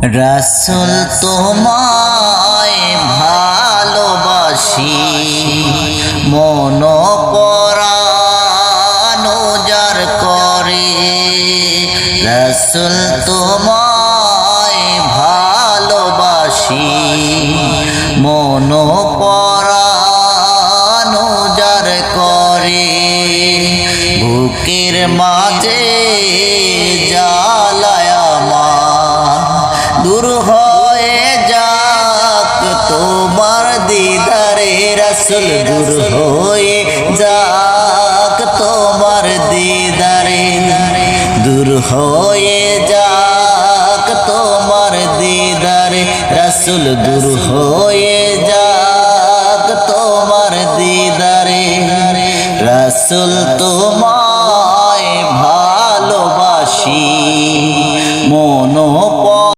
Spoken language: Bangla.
রাসূল তোমায় ভালোবাসি মন পরাণ উজাড় করে। রাসূল তোমায় ভালোবাসি মন পরাণ উজাড় করে। বুকের মাঝে জ্বালায় আমার দূর হয়ে যাক তোমার দিদারে। রাসূল দূর হয়ে যাক তোমার দিদারে, দূর হয়ে যাক তোমার দিদারে। রাসূল দূর হয়ে যাক তোমার দিদারে। রাসূল